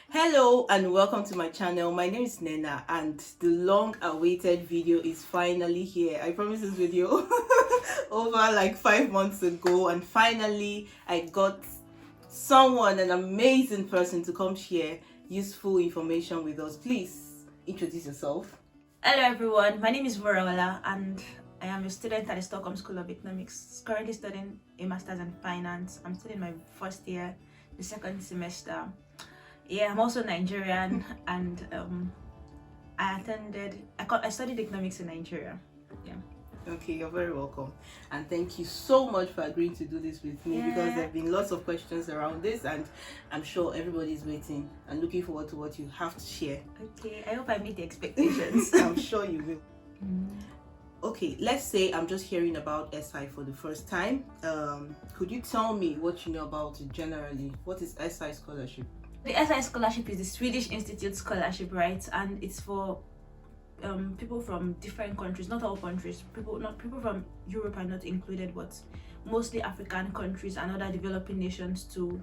Hello and welcome to my channel. My name is Nena and the long awaited video is finally here. I promised this video over like 5 months ago, and finally I got someone, an amazing person, to come share useful information with us. Please introduce yourself. Hello everyone, my name is Wuraola and I am a student at the Stockholm School of Economics, currently studying a Master's in Finance. I'm still in my first year, the second semester. Yeah, I'm also Nigerian and I studied economics in Nigeria. Yeah. Okay, you're very welcome, and thank you so much for agreeing to do this with me, because there have been lots of questions around this and I'm sure everybody's waiting and looking forward to what you have to share. Okay, I hope I meet the expectations. I'm sure you will. Okay, let's say I'm just hearing about SI for the first time. Could you tell me what you know about it generally? What is SI scholarship? The SI scholarship is the Swedish Institute Scholarship, right? And it's for people from different countries, not all countries. People from Europe are not included, but mostly African countries and other developing nations, to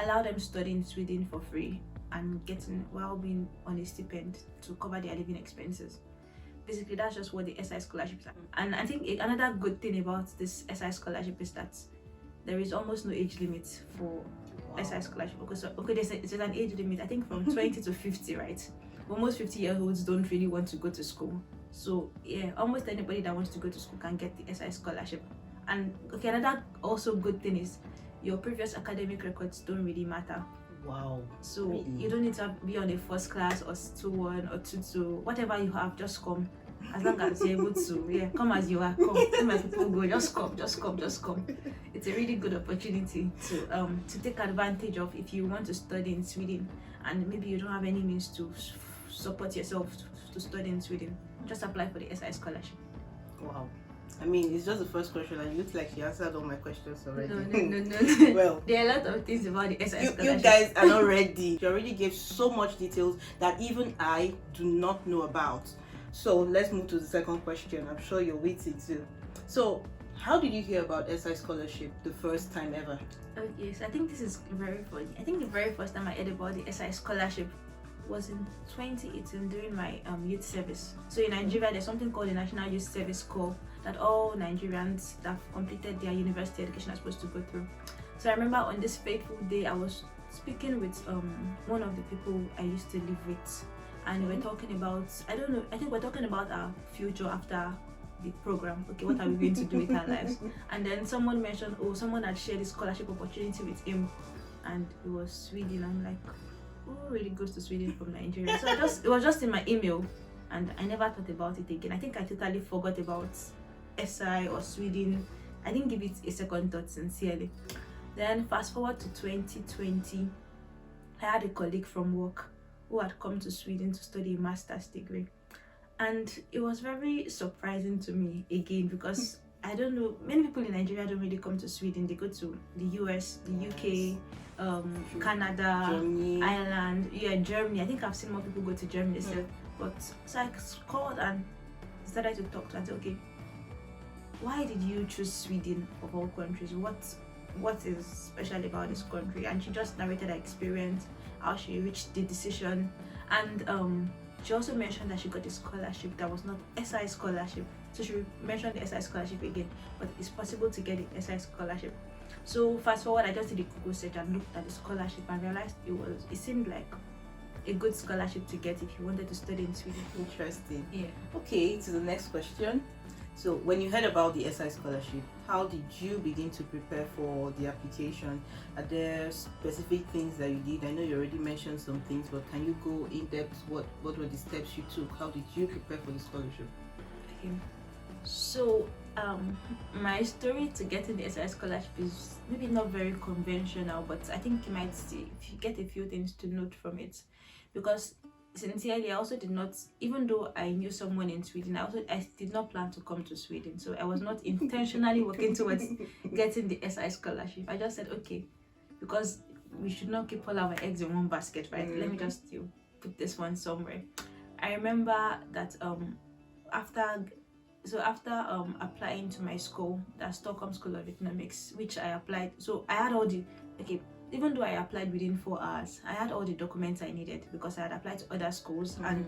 allow them to study in Sweden for free and getting while being on a stipend to cover their living expenses. Basically, that's just what the SI scholarships are. And I think another good thing about this SI scholarship is that there is almost no age limit for SI scholarship. Because there's an age limit, I think from 20 to 50, right? But most 50-year-olds don't really want to go to school. So yeah, almost anybody that wants to go to school can get the SI scholarship. And okay, another also good thing is your previous academic records don't really matter. Wow. So really? You don't need to be on a first class or 2-1 or 2-2, whatever you have, just come. As long as you're able to, come as you are, come. Let my people go, just come. It's a really good opportunity to take advantage of if you want to study in Sweden and maybe you don't have any means to support yourself to study in Sweden. Just apply for the SI scholarship. Wow. I mean, it's just the first question and it looks like she answered all my questions already. No. Well, there are a lot of things about the SI scholarship. You guys are not ready. You already gave so much details that even I do not know about. So let's move to the second question. I'm sure you're waiting too. So how did you hear about SI scholarship the first time ever? Oh yes, I think this is very funny. I think the very first time I heard about the SI scholarship was in 2018 during my youth service. So in Nigeria, there's something called the National Youth Service Corps that all Nigerians that have completed their university education are supposed to go through. So I remember on this fateful day, I was speaking with one of the people I used to live with, and we're talking about, I think we're talking about our future after the program. Okay, what are we going to do with our lives? And then someone mentioned, someone had shared this scholarship opportunity with him, and it was Sweden. I'm like, who really goes to Sweden from Nigeria? So it was just in my email, and I never thought about it again. I think I totally forgot about SI or Sweden. I didn't give it a second thought, sincerely. Then fast forward to 2020, I had a colleague from work who had come to Sweden to study a master's degree, and it was very surprising to me again, because I don't know, many people in Nigeria don't really come to Sweden. They go to the US, the UK, Canada, Germany. Ireland, Germany. I think I've seen more people go to Germany. But so I called and started to talk to her and said, okay, why did you choose Sweden of all countries? What is special about this country? And she just narrated her experience, how she reached the decision, and she also mentioned that she got a scholarship that was not SI scholarship. So she mentioned the SI scholarship again, but it's possible to get the SI scholarship. So fast forward, I just did a Google search and looked at the scholarship and realized it seemed like a good scholarship to get if you wanted to study in Sweden. Interesting. Yeah. Okay, to the next question. So when you heard about the SI scholarship, how did you begin to prepare for the application? Are there specific things that you did? I know you already mentioned some things, but can you go in depth? What were the steps you took? How did you prepare for the scholarship? Okay. So my story to getting the SI scholarship is maybe not very conventional, but I think you might see if you get a few things to note from it, because sincerely, I also did not, even though I knew someone in Sweden, I did not plan to come to Sweden. So I was not intentionally working towards getting the SI scholarship. I just said, okay, because we should not keep all our eggs in one basket, right? Let me just put this one somewhere. I remember that after applying to my school, the Stockholm School of Economics, which I applied, so I had all the even though I applied within 4 hours, I had all the documents I needed because I had applied to other schools and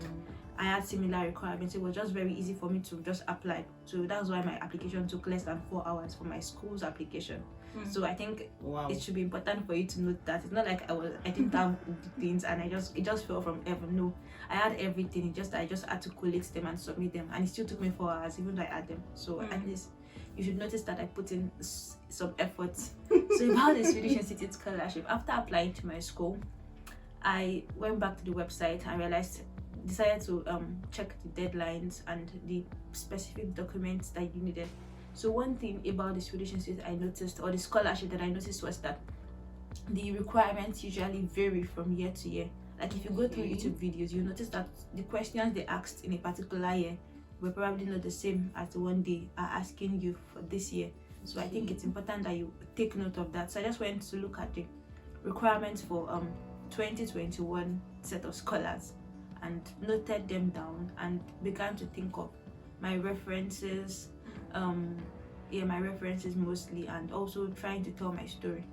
I had similar requirements. It was just very easy for me to just apply. So that's why my application took less than 4 hours for my school's application. So I think it should be important for you to note that it's not like I didn't have the things and it just fell from heaven. No, I had everything. I just had to collate them and submit them, and it still took me 4 hours even though I had them. So at least you should notice that I put in some effort. So about the Swedish Institute Scholarship, after applying to my school, I went back to the website and decided to check the deadlines and the specific documents that you needed. So one thing about the Swedish Institute I noticed, or the scholarship that I noticed, was that the requirements usually vary from year to year. Like if you go through YouTube videos, you notice that the questions they asked in a particular year were probably not the same as the one they are asking you for this year. So I think it's important that you take note of that. So I just went to look at the requirements for 2021 set of scholars and noted them down and began to think of my references, my references mostly, and also trying to tell my story.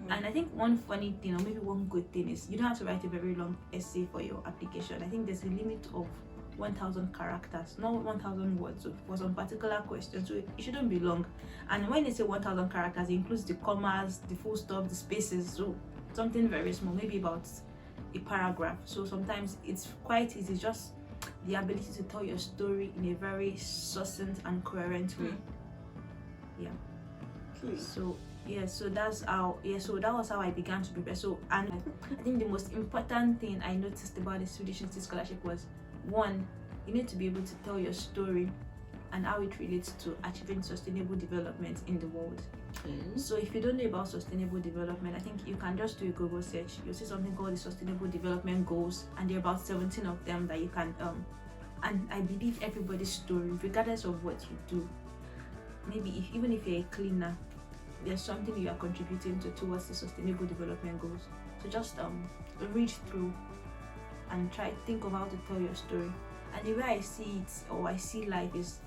And I think one funny thing, or maybe one good thing, is you don't have to write a very long essay for your application. I think there's a limit of 1,000 characters, not 1,000 words for some particular question, so it shouldn't be long. And when they say 1,000 characters, it includes the commas, the full stop, the spaces, so something very small, maybe about a paragraph. So sometimes it's quite easy, just the ability to tell your story in a very succinct and coherent way. So that was how I began to prepare. So, and I think the most important thing I noticed about the Swedish Institute Scholarship was, one, you need to be able to tell your story and how it relates to achieving sustainable development in the world. So if you don't know about sustainable development, I think you can just do a Google search. You'll see something called the Sustainable Development Goals, and there are about 17 of them that you can and I believe everybody's story, regardless of what you do, maybe even if you're a cleaner, there's something you are contributing towards the Sustainable Development Goals. So just read through and think of how to tell your story. And the way I see it, or I see life, is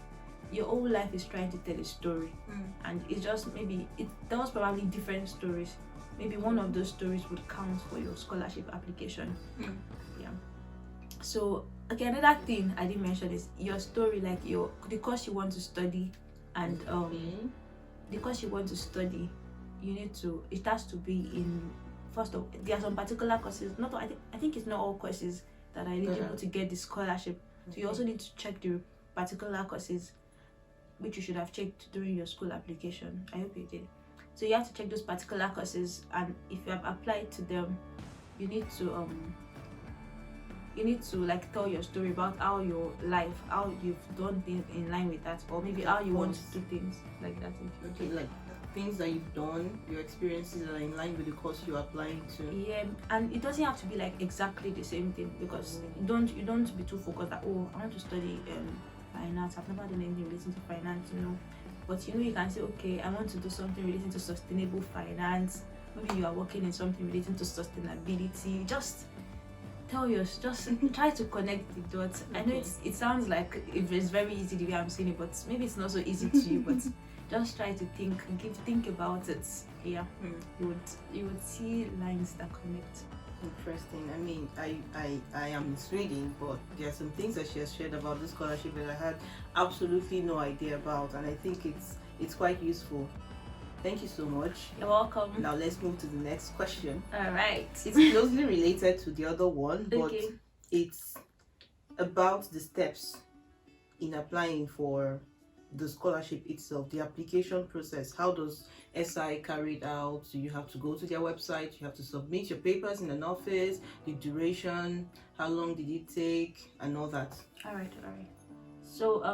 your whole life is trying to tell a story, and it's just maybe it tells probably different stories. Maybe one of those stories would count for your scholarship application. So okay, another thing I didn't mention is your story, like the course you want to study, and the course you want to study, it has to be in. First of all, there are some particular courses. I think it's not all courses that are eligible to get the scholarship. So you also need to check the particular courses which you should have checked during your school application. I hope you did. So you have to check those particular courses, and if you have applied to them, you need to like tell your story about how your life, how you've done things in line with that, or maybe how you want to do things like that. Okay, like things that you've done, your experiences that are in line with the course you're applying to. Yeah, and it doesn't have to be like exactly the same thing, because you don't be too focused that, oh, I want to study finance. I've never done anything relating to finance, But you can say, okay, I want to do something relating to sustainable finance. Maybe you are working in something relating to sustainability. Just try to connect the dots. I know it sounds like it's very easy the way I'm saying it, but maybe it's not so easy to you. But just try to think about it. You would see lines that connect. Interesting. I mean, I am in Sweden, but there are some things that she has shared about this scholarship that I had absolutely no idea about, and I think it's quite useful. Thank you so much. You're welcome. Now let's move to the next question. All right. It's closely related to the other one, but Okay. It's about the steps in applying for the scholarship itself, the application process. How does SI carry it out? Do you have to go to their website? You have to submit your papers in an office? The duration? How long did it take? And all that. All right. So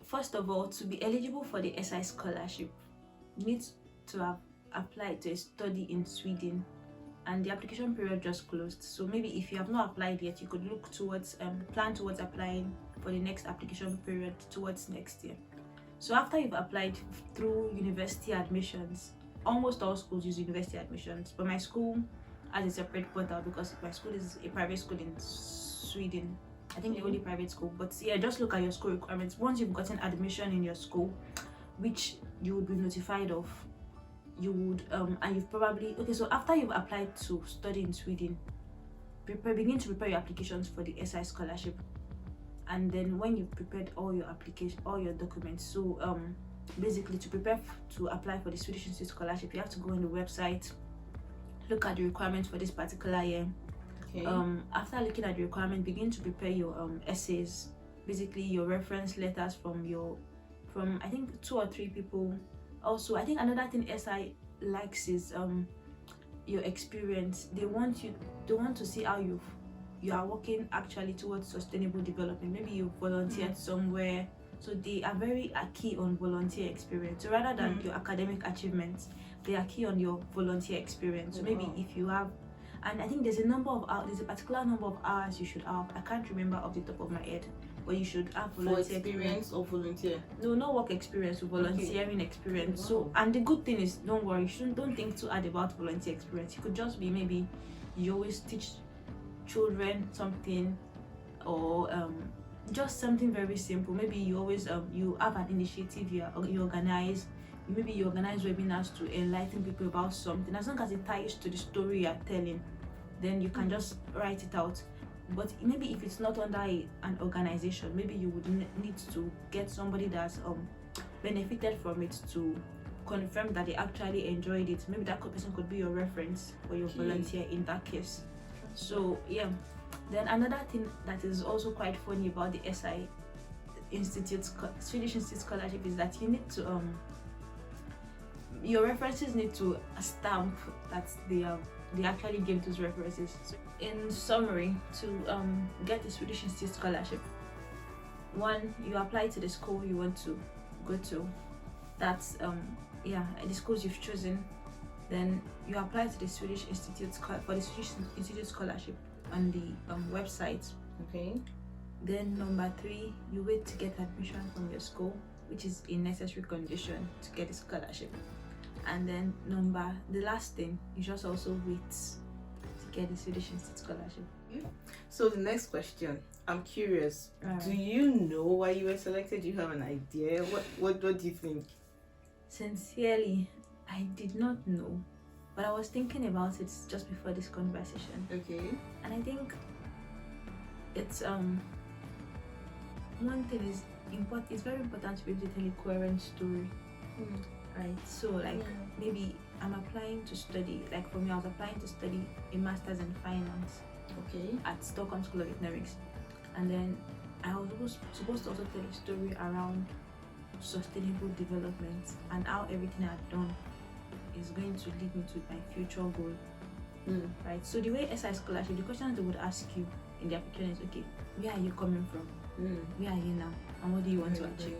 first of all, to be eligible for the SI scholarship, you need to have applied to a study in Sweden, and the application period just closed. So maybe if you have not applied yet, you could look towards plan towards applying for the next application period towards next year. So after you've applied through university admissions, almost all schools use university admissions, but my school has a separate portal because my school is a private school in Sweden. I think the only private school. But yeah, just look at your school requirements. Once you've gotten admission in your school, which you would be notified of you would and you've probably, okay, so after you've applied to study in Sweden, begin to prepare your applications for the SI scholarship. And then when you've prepared all your documents, so basically to prepare to apply for the Swedish Institute Scholarship, you have to go on the website, look at the requirements for this particular year. Okay. After looking at the requirement, begin to prepare your essays, basically your reference letters from I think 2 or 3 people. Also, I think another thing SI likes is your experience. They want to see how you are working actually towards sustainable development. Maybe you volunteered somewhere, so they are very key on volunteer experience. So rather than your academic achievements, they are key on your volunteer experience. So maybe if you have, and I think there's a particular number of hours you should have. I can't remember off the top of my head, but you should have volunteer experience or volunteer. No, not work experience, volunteering experience. Wow. So, and the good thing is, don't worry, don't think too hard about volunteer experience. It could just be maybe you always teach children something, or just something very simple. Maybe you always you have an initiative you organize. Maybe you organize webinars to enlighten people about something. As long as it ties to the story you're telling, then you can just write it out. But maybe if it's not under an organization, maybe you would need to get somebody that's benefited from it to confirm that they actually enjoyed it. Maybe that person could be your reference or your volunteer in that case. So yeah. Then another thing that is also quite funny about the SI Institute Swedish Institute Scholarship is that you need to your references need to stamp that they actually gave those references. So in summary, to get the Swedish Institute Scholarship, 1, you apply to the school you want to go to. That's the schools you've chosen. Then you apply to the Swedish Institute for the Swedish Institute Scholarship on the website. Okay. Then number 3, you wait to get admission from your school, which is a necessary condition to get the scholarship. And then the last thing, you just also wait to get the Swedish Institute Scholarship. So the next question, I'm curious. Do you know why you were selected? Do you have an idea? What do you think? Sincerely, I did not know, but I was thinking about it just before this conversation. Okay. And I think it's one thing is important. It's very important to be able to tell a coherent story. Right, so maybe I'm applying to study, like for me I was applying to study a master's in finance, okay, at Stockholm School of Economics, and then I was supposed to also tell a story around sustainable development and how everything I've done is going to lead me to my future goal. Right, so the way SI Scholarship, the questions they would ask you in the application is, okay, where are you coming from? Where are you now? And what do you want to achieve?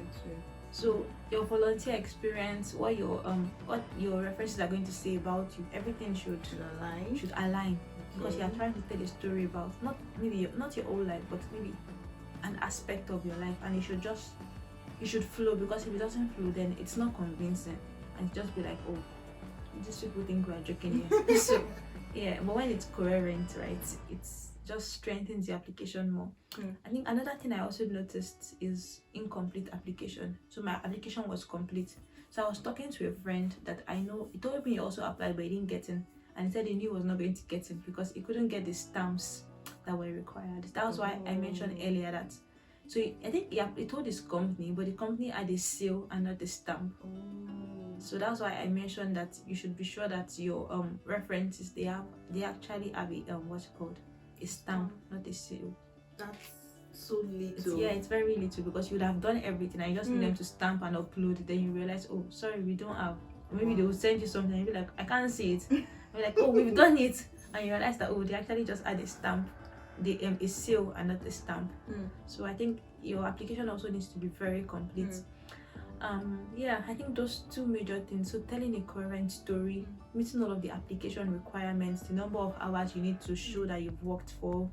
So your volunteer experience, what your references are going to say about you, everything should align. Because you are trying to tell a story about not your whole life, but maybe an aspect of your life, and it should flow. Because if it doesn't flow, then it's not convincing, and it just be like, oh, these people think we are joking here. So yeah, but when it's coherent, right, it's just strengthens the application more. I think another thing I also noticed is incomplete application. So my application was complete. So I was talking to a friend that I know, he told me he also applied but he didn't get in, and he said he knew he was not going to get in because he couldn't get the stamps that were required. That was why I mentioned earlier that. So I think he told his company, but the company had a seal and not a stamp. So that's why I mentioned that you should be sure that your references they actually have a what's it called, a stamp, not a seal. That's so little. It's very little, because you would have done everything and you just need them to stamp and upload. Then you realize, oh, sorry, we don't have. Maybe they will send you something and you'll be like, I can't see it. You're like, oh, we've done it, and you realize that, oh, they actually just add a stamp, a seal and not a stamp. So I think your application also needs to be very complete. I think those 2 major things. So telling a coherent story, meeting all of the application requirements, the number of hours you need to show that you've worked for,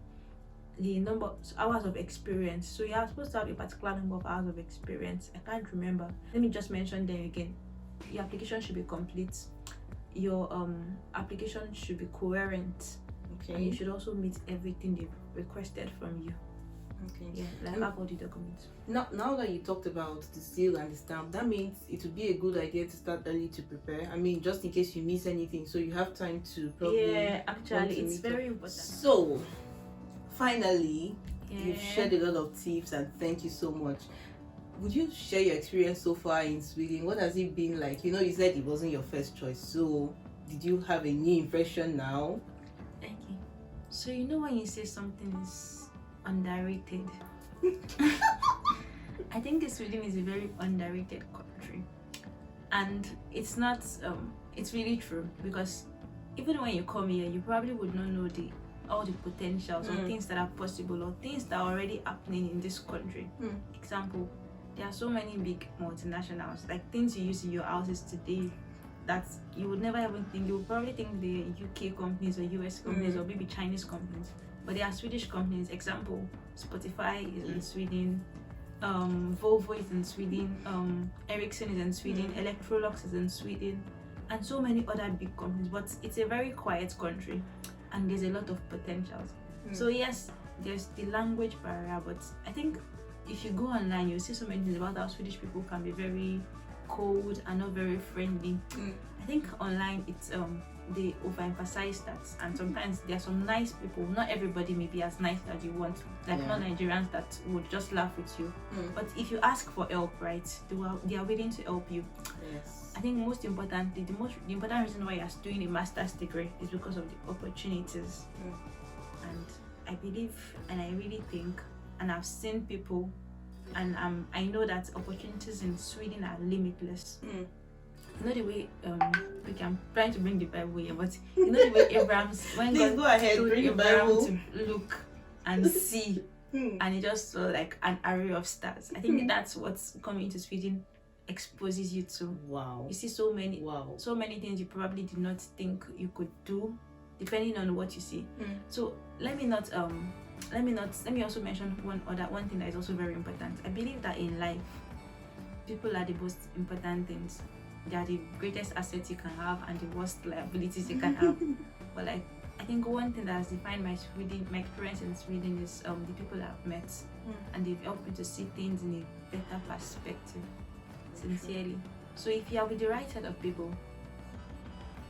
the number of hours of experience. So you are supposed to have a particular number of hours of experience. I can't remember. Let me just mention them again. Your application should be complete. Your application should be coherent. Okay. And you should also meet everything they've requested from you. Okay. Yeah, like have all the documents. Now that you talked about the seal and the stamp, that means it would be a good idea to start early to prepare. I mean, just in case you miss anything, so you have time to probably. Yeah, actually, it's very important. So, finally, Yeah. you've shared a lot of tips, and thank you so much. Would you share your experience so far in Sweden? What has it been like? You know, you said it wasn't your first choice, so did you have a new impression now? Okay. So you know when you say something is underrated, I think Sweden is a very underrated country, and it's not. It's really true, because even when you come here, you probably would not know all the potentials or things that are possible or things that are already happening in this country. Example, there are so many big multinationals, like things you use in your houses today that you would never even think. You would probably think they're UK companies or US companies or maybe Chinese companies, but they are Swedish companies. Example, Spotify is in Sweden, Volvo is in Sweden, Ericsson is in Sweden, Electrolux is in Sweden, and so many other big companies. But it's a very quiet country, and there's a lot of potentials. So yes, there's the language barrier, but I think if you go online, you'll see so many things about how Swedish people can be very cold and not very friendly. I think online it's they overemphasize that, and sometimes there are some nice people. Not everybody may be as nice as you want, like not Nigerians that would just laugh with you. But if you ask for help, right, they are willing to help you. Yes. I think most importantly, the important reason why you're doing a master's degree is because of the opportunities. And I believe, and I really think, and I've seen people, and I know that opportunities in Sweden are limitless. You know the way I'm trying to bring the Bible here, but you know the way Abraham's when Please God go ahead, told bring the Abraham Bible to look and see, and he just saw like an array of stars. I think that's what's coming to Sweden exposes you to. Wow. You see so many things you probably did not think you could do, depending on what you see. So let me also mention one thing that is also very important. I believe that in life, people are the most important things. They are the greatest assets you can have and the worst liabilities you can have. But like, I think one thing that has defined my experience in Sweden is the people I've met, and they've helped me to see things in a better perspective. Sincerely. So if you are with the right set of people,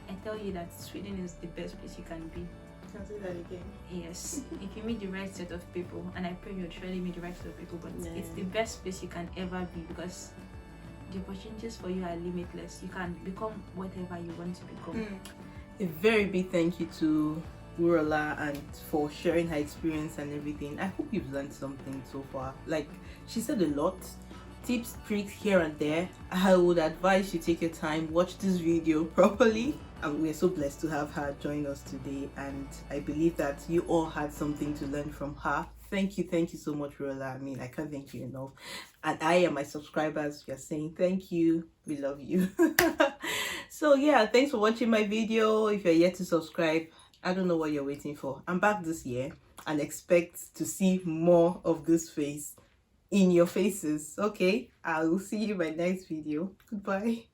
I tell you that Sweden is the best place you can be. Can I say that again? Yes. If you meet the right set of people, and I pray you'll surely meet the right set of people, but it's the best place you can ever be, because the opportunities for you are limitless. You can become whatever you want to become. A very big thank you to Wuraola and for sharing her experience and everything. I hope you've learned something so far. Like, she said a lot, tips, tricks here and there. I would advise you take your time, watch this video properly, and we're so blessed to have her join us today, and I believe that you all had something to learn from her. Thank you so much, Wuraola. I mean, I can't thank you enough, and I and my subscribers, we are saying thank you. We love you. So yeah, thanks for watching my video. If you're yet to subscribe, I don't know what you're waiting for. I'm back this year and expect to see more of this face in your faces. Okay, I will see you in my next video. Goodbye.